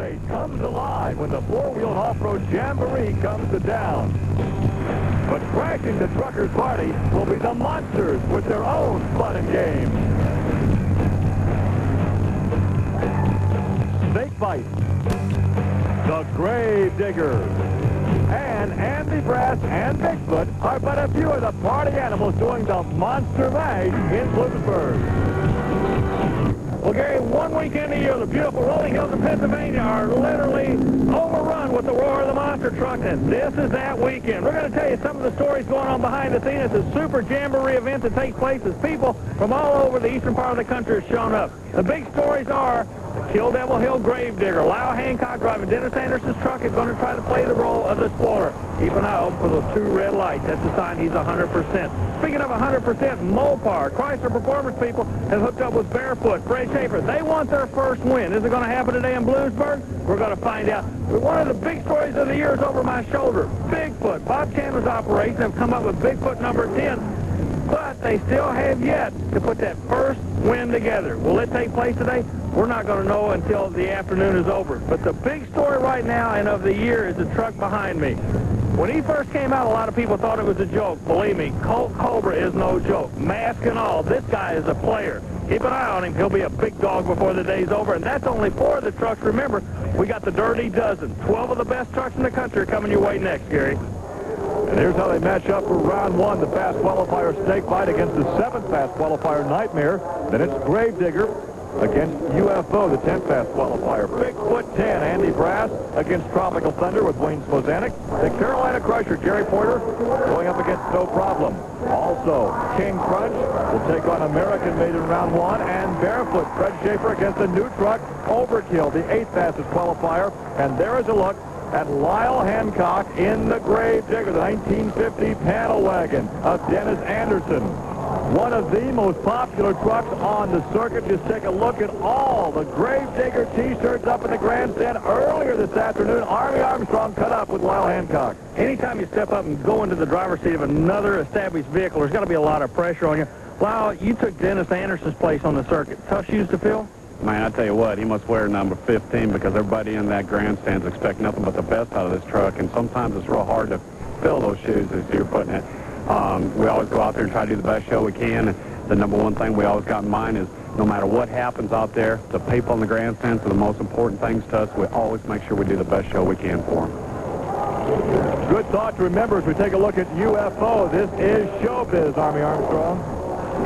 race comes alive when the four-wheel and off-road jamboree comes to town. But crashing the truckers' party will be the monsters with their own fun and games. Snake Fight, the Grave Digger, and Andy Brass and Bigfoot are but a few of the party animals doing the Monster Mash in Bloomsburg. Well, Gary, one weekend a year, the beautiful rolling hills of Pennsylvania are literally overrun with the roar of the monster truck, and this is that weekend. We're going to tell you some of the stories going on behind the scenes. It's a super jamboree event that takes place as people from all over the eastern part of the country have shown up. The big stories are the Kill Devil Hill Gravedigger. Lyle Hancock driving Dennis Anderson's truck is going to try to play the role of the explorer. Keep an eye open for those two red lights. That's a sign he's 100%. Speaking of 100%, Mopar, Chrysler Performance people have hooked up with Barefoot, Fred Schaefer. They want their first win. Is it going to happen today in Bloomsburg? We're going to find out. But one of the big stories of the year is over my shoulder. Bigfoot. Bob Chandler's operation have come up with Bigfoot number 10, but they still have yet to put that first win together. Will it take place today? We're not going to know until the afternoon is over. But the big story right now and of the year is the truck behind me. When he first came out, a lot of people thought it was a joke. Believe me, Colt Cobra is no joke. Mask and all, this guy is a player. Keep an eye on him. He'll be a big dog before the day's over. And that's only 4 of the trucks. Remember, we got the Dirty Dozen. 12 of the best trucks in the country are coming your way next, Gary. And here's how they match up for round 1. The fast qualifier Snake Fight against the 7th fast qualifier Nightmare. Then it's Gravedigger against UFO, the 10th fast qualifier. Bigfoot 10, Andy Brass against Tropical Thunder with Wayne Spozanek. The Carolina Crusher, Jerry Porter, going up against No Problem. Also, King Crunch will take on American Made in round 1, and Barefoot, Fred Schaefer against the new truck, Overkill, the 8th fastest qualifier. And there is a look at Lyle Hancock in the Gravedigger, the 1950 panel wagon of Dennis Anderson. One of the most popular trucks on the circuit. Just take a look at all the Gravedigger T-shirts up in the grandstand. Earlier this afternoon, Army Armstrong cut up with Lyle Hancock. Anytime you step up and go into the driver's seat of another established vehicle, there's got to be a lot of pressure on you. Lyle, you took Dennis Anderson's place on the circuit. Tough shoes to fill? Man, I tell you what, he must wear number 15 because everybody in that grandstand's expect nothing but the best out of this truck, and sometimes it's real hard to fill those shoes as you're putting it. We always go out there and try to do the best show we can. The number one thing we always got in mind is no matter what happens out there, the people in the grandstands are the most important things to us. We always make sure we do the best show we can for them. Good thought to remember as we take a look at UFO. This is Showbiz, Army Armstrong.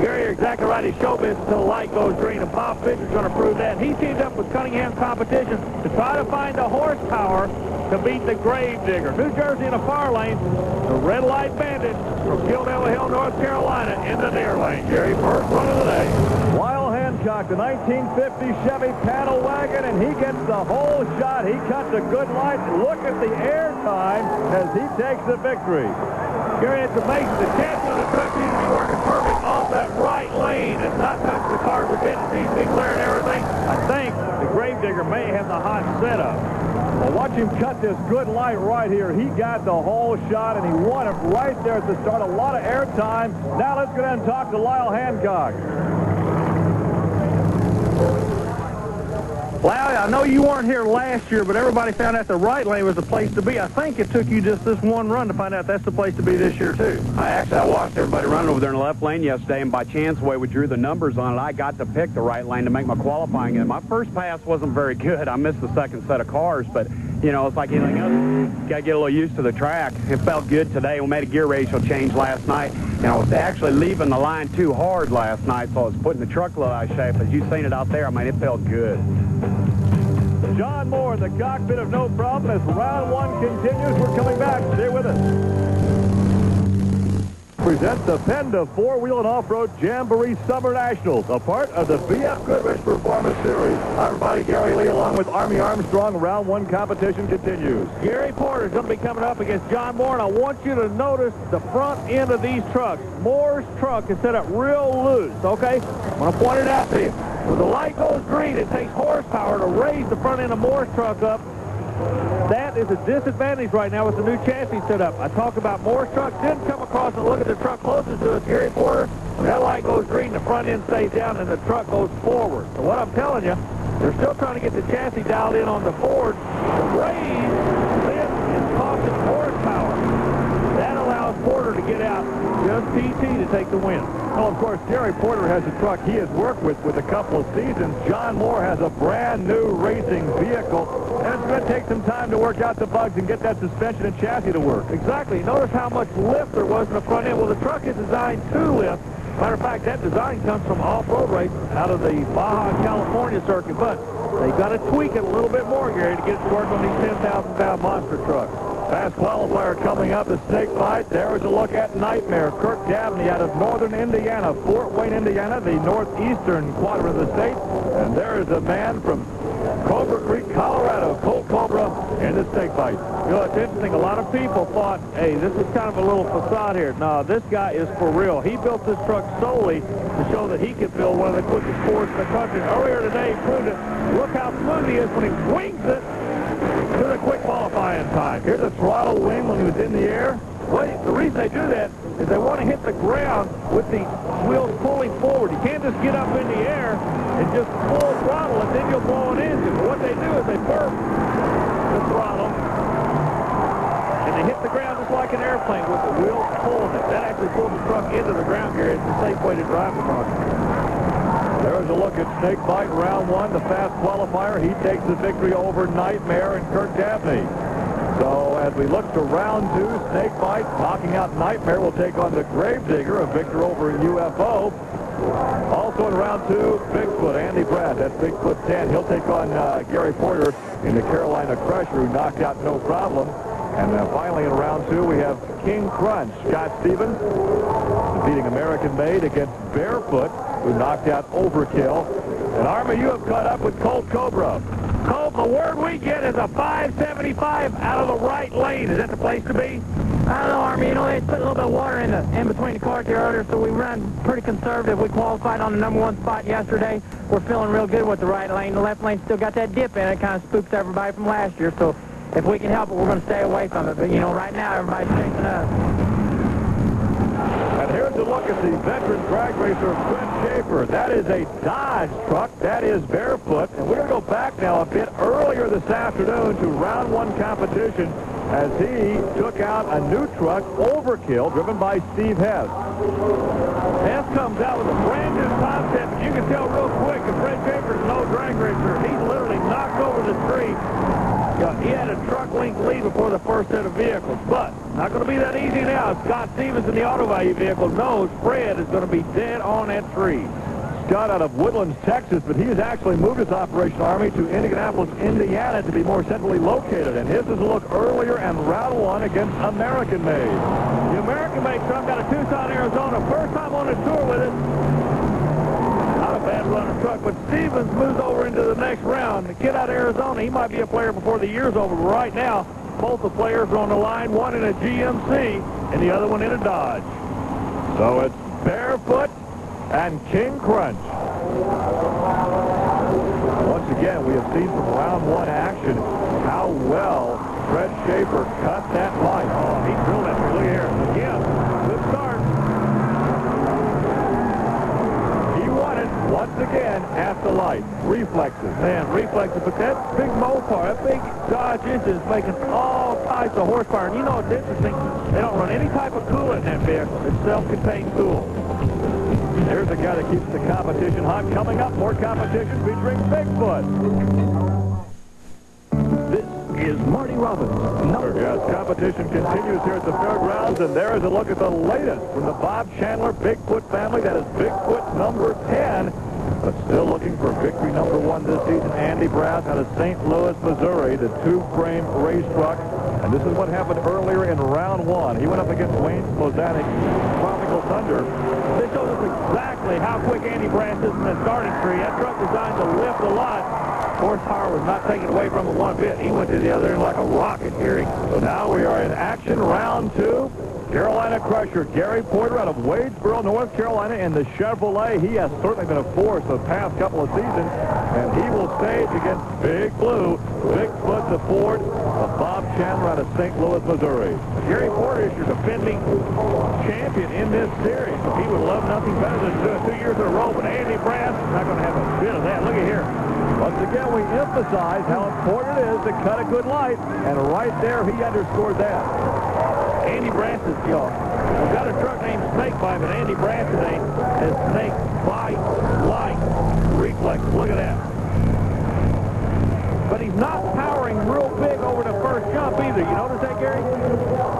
Gary, you're exactly right. He's showbiz until the light goes green, and Bob Fisher's going to prove that. He teamed up with Cunningham Competition to try to find the horsepower to beat the Gravedigger. New Jersey in the far lane, the Red Light Bandit from Kill Devil Hill, North Carolina, in the near lane. Gary, first run of the day. Lyle Hancock, the 1950 Chevy panel wagon, and he gets the whole shot. He cuts a good light. Look at the air time as he takes the victory. Gary, it's amazing. The champion of the truck seems to be working perfect off that right lane and not touch the car for it. Seems to be clear and everything. I think the Gravedigger may have the hot setup. Well, watch him cut this good light right here. He got the whole shot, and he won it right there at the start. A lot of air time. Now let's go down and talk to Lyle Hancock. Lyle, I know you weren't here last year, but everybody found out the right lane was the place to be. I think it took you just this one run to find out that's the place to be this year, too. I watched everybody running over there in the left lane yesterday, and by chance, the way we drew the numbers on it, I got to pick the right lane to make my qualifying. And my first pass wasn't very good. I missed the second set of cars, but, you know, it's like anything else. You got to get a little used to the track. It felt good today. We made a gear ratio change last night. You know, I was actually leaving the line too hard last night, so I was putting the truck a little out of shape. As you've seen it out there, I mean, it felt good. John Moore in the cockpit of No Problem as round 1 continues. We're coming back. Stay with us. Presents the Penda four-wheel and off-road Jamboree Summer Nationals, a part of the BF Goodrich Performance Series. I'm Buddy Gary Lee along with Army Armstrong. Round 1 competition continues. Gary Porter's going to be coming up against John Moore, and I want you to notice the front end of these trucks. Moore's truck is set up real loose, okay? I'm going to point it out to you. When the light goes green, it takes horsepower to raise the front end of Moore's truck up. That is a disadvantage right now with the new chassis set up. I talk about Moore's truck, didn't come across and look at the truck closest to us, Gary Porter. When that light goes green, the front end stays down and the truck goes forward. So what I'm telling you, They're still trying to get the chassis dialed in on the Ford. The raise lift is costing horsepower. That allows Porter to get out just PT to take the win. Well, of course, Gary Porter has a truck he has worked with a couple of seasons. John Moore has a brand new racing vehicle, and it's going to take some time to work out the bugs and get that suspension and chassis to work. Exactly. Notice how much lift there was in the front end. Well, the truck is designed to lift. Matter of fact, that design comes from off-road racing out of the Baja California circuit, but they've got to tweak it a little bit more, Gary, to get it to work on these 10,000-pound monster trucks. Fast qualifier coming up, the snake fight. There is a look at Nightmare. Kirk Dabney out of northern Indiana, Fort Wayne, Indiana, the northeastern quadrant of the state. And there is a man from Cobra Creek, Colorado, Colt Cobra, in the snake fight. You know, it's interesting. A lot of people thought, hey, this is kind of a little facade here. No, this guy is for real. He built this truck solely to show that he could build one of the quickest Fords in the country. Earlier today, he proved it. Look how smooth he is when he wings it to the quick qualifying time. Here's a throttle wing when he was in the air. Well, the reason they do that is they want to hit the ground with the wheels pulling forward. You can't just get up in the air and just full throttle, and then you'll blow an engine. But what they do is they burp the throttle, and they hit the ground just like an airplane with the wheels pulling it. That actually pulls the truck into the ground, Gary. It's a safe way to drive the truck. There's a look at snake fight round one, the fast qualifier. He takes the victory over Nightmare and Kirk Dabney. So as we look to round two, snake fight, knocking out Nightmare will take on the Gravedigger, a victor over UFO. Also in round two, Bigfoot, Andy Brad, that's Bigfoot 10. He'll take on Gary Porter in the Carolina Crusher, who knocked out No Problem. And finally in round two, we have King Crunch, Scott Stevens, defeating American Made against Barefoot, who knocked out Overkill. And Army, you have caught up with Colt Cobra. Colt, the word we get is a 575 out of the right lane. Is that the place to be? I don't know, Army. You know, they put a little bit of water in between the cars here earlier, so we run pretty conservative. We qualified on the #1 spot yesterday. We're feeling real good with the right lane. The left lane still got that dip in it. It kind of spooks everybody from last year, so if we can help it, we're going to stay away from it. But, you know, right now, everybody's chasing us. And here's a look at the veteran drag racer, Fred Schaefer. That is a Dodge truck. That is Barefoot. And we're going to go back now a bit earlier this afternoon to round one competition as he took out a new truck, Overkill, driven by Steve Hess. Hess comes out with a brand new concept, and you can tell real quick if Fred Schaefer's no drag racer. He's literally knocked over the tree. He had a truck length lead before the first set of vehicles, but not going to be that easy now. Scott Stevens in the Auto Value vehicle knows Fred is going to be dead on that tree. Scott out of Woodlands, Texas, but he has actually moved his operation, Army, to Indianapolis, Indiana to be more centrally located. And his is a look earlier and round one against American Made. The American Made truck out of Tucson, Arizona. First time on the tour with it. Not a bad running truck, but Stevens moves over into the next round. The kid out of Arizona, he might be a player before the year's over. But right now, both the players are on the line, one in a GMC and the other one in a Dodge. So it's Barefoot and King Crunch. Once again, we have seen from round one action how well Fred Schaefer cut that light. Oh, he drilled that through here. Again, good start. He won it once again at the light. Reflexes. Man, reflexes. But that big Mopar, that big Dodge engine is making all types of horsepower. And you know what's interesting? They don't run any type of coolant in that vehicle. It's self-contained cool. There's a guy that keeps the competition hot. Coming up, more competition featuring Bigfoot. This is Marty Robbins. Yes, competition continues here at the fairgrounds, and there is a look at the latest from the Bob Chandler Bigfoot family. That is Bigfoot number 10. But still looking for victory number 1 this season. Andy Brass out of St. Louis, Missouri, the two-frame race truck. And this is what happened earlier in round one. He went up against Wayne Slozanik, Tropical Thunder. This shows us exactly how quick Andy Brass is in that starting tree. That truck designed to lift a lot. Horsepower was not taken away from it one bit. He went to the other end like a rocket here. So now we are in action, round 2. Carolina Crusher, Gary Porter out of Wadesboro, North Carolina, in the Chevrolet. He has certainly been a force the past couple of seasons, and he will stage against Big Blue, Bigfoot, the Ford, Bob Chandler out of St. Louis, Missouri. Gary Porter is your defending champion in this series. He would love nothing better than to do it 2 years in a row, but Andy Brass is not going to have a bit of that. Look at here. Once again, we emphasize how important it is to cut a good light, and right there he underscored that. Andy Brass is, we've got a truck named Snake Bite, but Andy Brass today has Snake Bite Light Reflex. Look at that. But he's not powering real big over the first jump either. You notice that, Gary?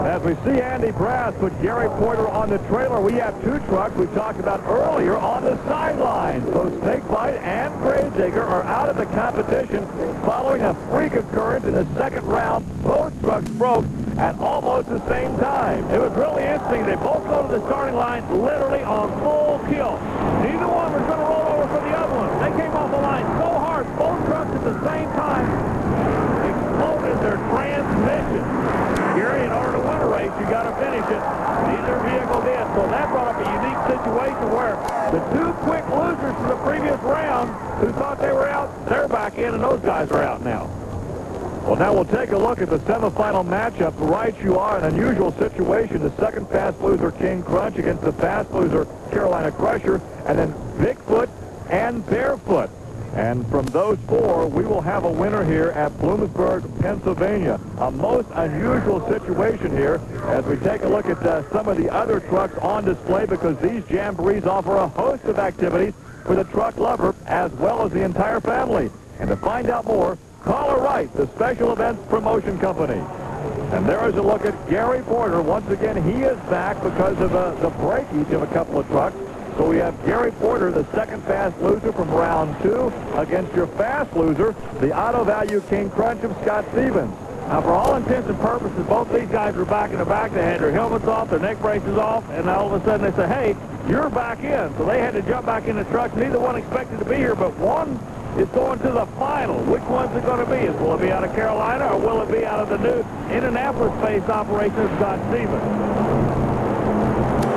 As we see Andy Brass put Gary Porter on the trailer, we have two trucks we talked about earlier on the sidelines. So Snakebite and Gravedigger are out of the competition following a freak occurrence in the second round. Both trucks broke at almost the same time. It was really interesting. They both go to the starting line literally on full kill. Neither one was going to roll over for the other one. They came off the line so hard, both trucks at the same time exploded their transmission. Gary, in order to win a race, you got to finish it. Neither vehicle did. So that brought up a unique situation where the two quick losers from the previous round who thought they were out, they're back in, and those guys are out now. Well, now we'll take a look at the semifinal matchup. Right, you are an unusual situation. The second fast loser, King Crunch, against the fast loser, Carolina Crusher, and then Bigfoot and Barefoot. And from those four, we will have a winner here at Bloomsburg, Pennsylvania. A most unusual situation here as we take a look at some of the other trucks on display, because these jamborees offer a host of activities for the truck lover as well as the entire family. And to find out more, call or write the Special Events Promotion Company. And there is a look at Gary Porter. Once again, he is back because of the breakage of a couple of trucks. So we have Gary Porter, the second fast loser from round 2, against your fast loser, the Auto Value King Crunch of Scott Stevens. Now, for all intents and purposes, both these guys were back in the back. They had their helmets off, their neck braces off, and all of a sudden they said, hey, you're back in. So they had to jump back in the trucks. Neither one expected to be here, but one is going to the final. Which one's it going to be? Will it be out of Carolina, or will it be out of the new Indianapolis-based operation of Scott Stevens?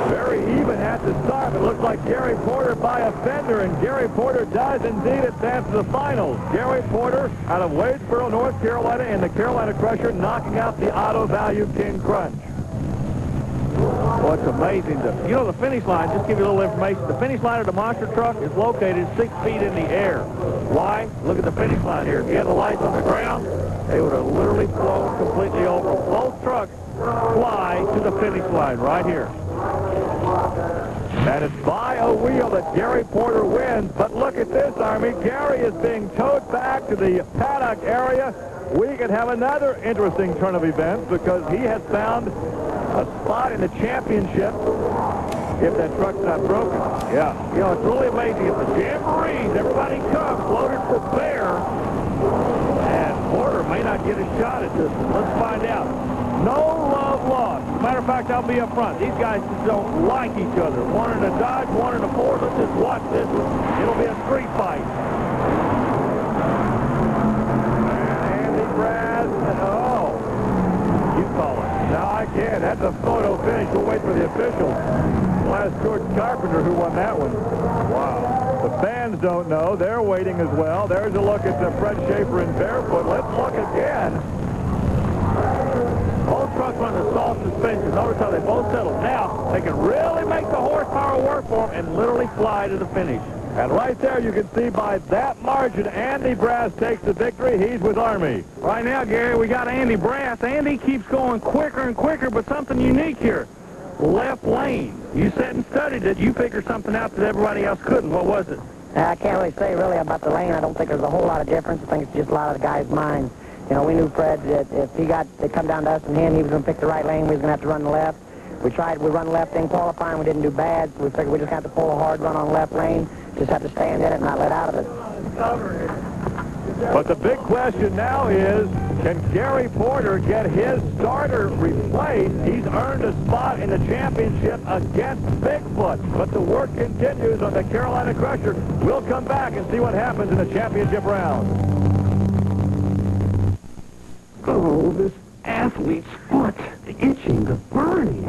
Very even at the start. It looks like Gary Porter by a fender, and Gary Porter does indeed advance to the finals. Gary Porter out of Wadesboro, North Carolina, in the Carolina Crusher, knocking out the Auto Value King Crunch. Well, it's amazing. The finish line, just to give you a little information, the finish line of the monster truck is located 6 feet in the air. Why? Look at the finish line here. If you had the lights on the ground, they would have literally flown completely over. Both trucks fly to the finish line right here. And it's by a wheel that Gary Porter wins. But look at this, Army. Gary is being towed back to the paddock area. We could have another interesting turn of events because he has found a spot in the championship if that truck's not broken. Yeah. It's really amazing. If the jamborees, everybody comes loaded for bear, and Porter may not get a shot at this one. Let's find out. No love lost. As a matter of fact, I'll be up front. These guys just don't like each other. One in a Dodge, one in a Ford. Let's just watch this one. It'll be a street fight. Andy Brass. Oh. You call it. No, I can't. That's a photo finish. We'll wait for the officials. We'll ask George Carpenter who won that one. Wow. The fans don't know. They're waiting as well. There's a look at Fred Schaefer in Barefoot. Let's look again. Both trucks run the soft suspension. Notice how they both settled. Now, they can really make the horsepower work for them and literally fly to the finish. And right there, you can see by that margin, Andy Brass takes the victory. He's with Army. Right now, Gary, we got Andy Brass. Andy keeps going quicker and quicker, but something unique here. Left lane. You sat and studied it. You figured something out that everybody else couldn't. What was it? I can't really say really about the lane. I don't think there's a whole lot of difference. I think it's just a lot of the guys' minds. We knew Fred that if he got to come down to us and him, he was going to pick the right lane. We was going to have to run the left. We run left in qualifying. We didn't do bad, so we figured we just have to pull a hard run on the left lane. Just have to stand in it and not let out of it. But the big question now is, can Gary Porter get his starter replaced? He's earned a spot in the championship against Bigfoot. But the work continues on the Carolina Crusher. We'll come back and see what happens in the championship round. Oh, this athlete's foot. The itching, the burning.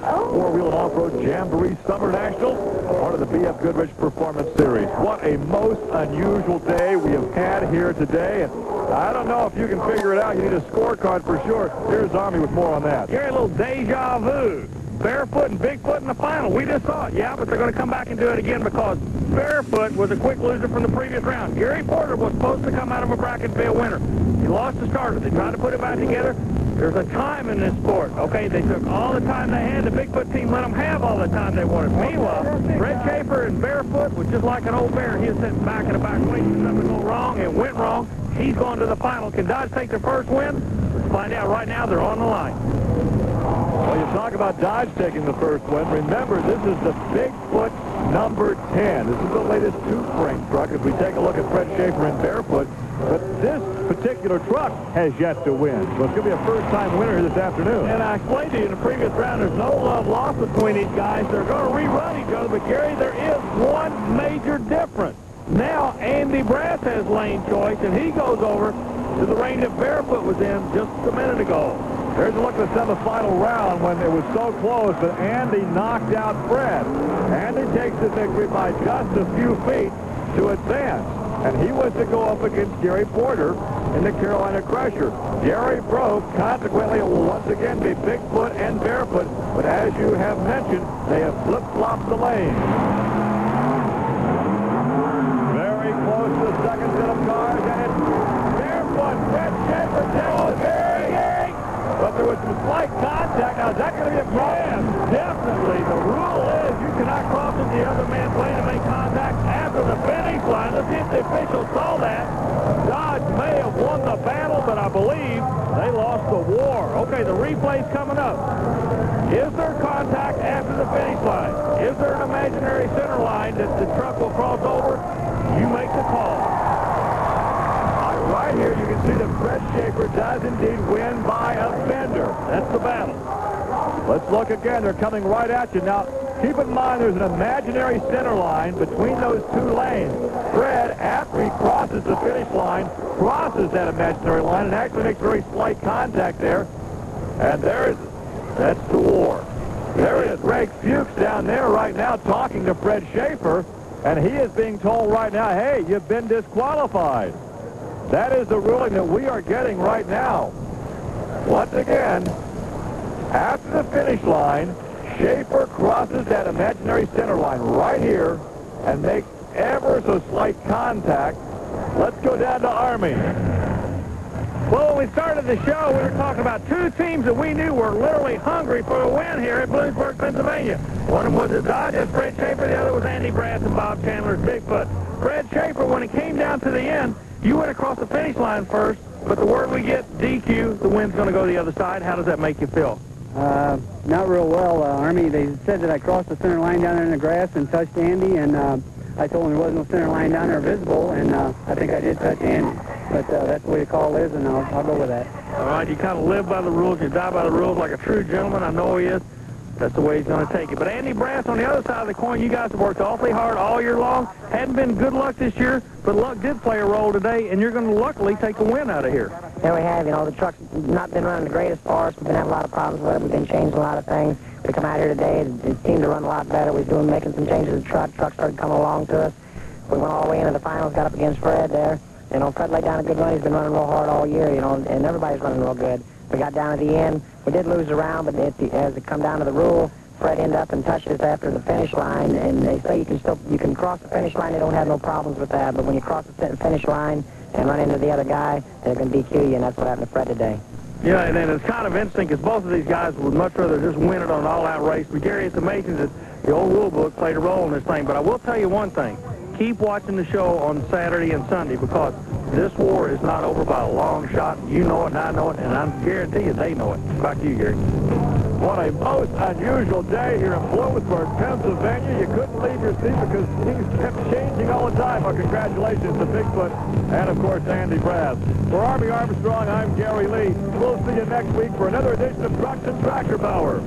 Four-wheel Off-Road Jamboree Summer Nationals, part of the B.F. Goodrich Performance Series. What a most unusual day we have had here today. And I don't know if you can figure it out. You need a scorecard for sure. Here's Army with more on that. Gary, a little deja vu. Barefoot and Bigfoot in the final. We just saw it, yeah, but they're going to come back and do it again because Barefoot was a quick loser from the previous round. Gary Porter was supposed to come out of a bracket and be a winner. He lost the starter. They tried to put it back together. There's a time in this sport, okay? They took all the time they had. The Bigfoot team let them have all the time they wanted. Meanwhile, Fred Schaefer and Barefoot was just like an old bear. He was sitting back in the back waiting for something to go wrong. It went wrong. He's going to the final. Can Dodge take their first win? Let's find out right now. They're on the line. Well, you talk about Dodge taking the first win. Remember, this is the Bigfoot number 10. This is the latest two-frame truck as we take a look at Fred Schaefer and Barefoot. But this particular truck has yet to win. So it's going to be a first-time winner this afternoon. And I explained to you in the previous round, there's no love lost between these guys. They're going to rerun each other. But, Gary, there is one major difference. Now Andy Brass has lane choice, and he goes over to the lane that Barefoot was in just a minute ago. There's a look at the semifinal round when it was so close, but Andy knocked out Fred. Andy takes the victory by just a few feet to advance. And he was to go up against Gary Porter in the Carolina Crusher. Gary broke, consequently it will once again be Bigfoot and Barefoot, but as you have mentioned, they have flip-flopped the lane. Very close to the second set of cars, and it's Barefoot. Fred Schaefer takes the very. But there was some slight contact. Now, is that going to be a problem? Yes, definitely. The rule is you cannot cross into the other man's lane and make contact after the finish line. Let's see if the officials saw that. Dodge may have won the battle, but I believe they lost the war. Okay, the replay's coming up. Is there contact after the finish line? Is there an imaginary center line that the truck will cross over? You make the call. Right here, you can see that Fred Schaefer does indeed win by a fender. That's the battle. Let's look again. They're coming right at you. Now, keep in mind there's an imaginary center line between those two lanes. Fred, after he crosses the finish line, crosses that imaginary line and actually makes very slight contact there. And that's the war. There is Greg Fuchs down there right now talking to Fred Schaefer, and he is being told right now, hey, you've been disqualified. That is the ruling that we are getting right now. Once again, after the finish line, Schaefer crosses that imaginary center line right here and makes ever so slight contact. Let's go down to Army. Well, when we started the show, we were talking about two teams that we knew were literally hungry for a win here at Bloomsburg, Pennsylvania. One of them was the Dodgers, Fred Schaefer. The other was Andy Brass and Bob Chandler's Bigfoot. Fred Schaefer, when it came down to the end, you went across the finish line first, but the word we get, DQ, the wind's going to go the other side. How does that make you feel? Not real well, Army. They said that I crossed the center line down there in the grass and touched Andy, and I told him there wasn't no center line down there visible, and I think I did touch Andy. But that's the way the call is, and I'll go with that. All right, you kind of live by the rules. You die by the rules like a true gentleman. I know he is. That's the way he's going to take it. But Andy Brass, on the other side of the coin, you guys have worked awfully hard all year long. Hadn't been good luck this year, but luck did play a role today, and you're going to luckily take the win out of here. There we have. You know, the truck's not been running the greatest for us. We've been having a lot of problems with it. We've been changing a lot of things. We come out here today, it seemed to run a lot better. We were making some changes to the truck. Truck started coming along to us. We went all the way into the finals, got up against Fred there. You know, Fred laid down a good run. He's been running real hard all year, you know, and everybody's running real good. We got down at the end. We did lose the round, but as it come down to the rule, Fred ended up and touched us after the finish line, and they say you can cross the finish line. They don't have no problems with that, but when you cross the finish line and run into the other guy, they're going to DQ you, and that's what happened to Fred today. Yeah, and then it's kind of interesting because both of these guys would much rather just win it on an all-out race. But Gary, it's amazing that the old rule book played a role in this thing. But I will tell you one thing. Keep watching the show on Saturday and Sunday because this war is not over by a long shot. You know it, and I know it, and I guarantee you they know it. Back to you, Gary. What a most unusual day here in Bloomsburg, Pennsylvania. You couldn't leave your seat because things kept changing all the time. Well, congratulations to Bigfoot and, of course, Andy Brass. For Army Armstrong, I'm Gary Lee. We'll see you next week for another edition of Trucks and Tractor Power.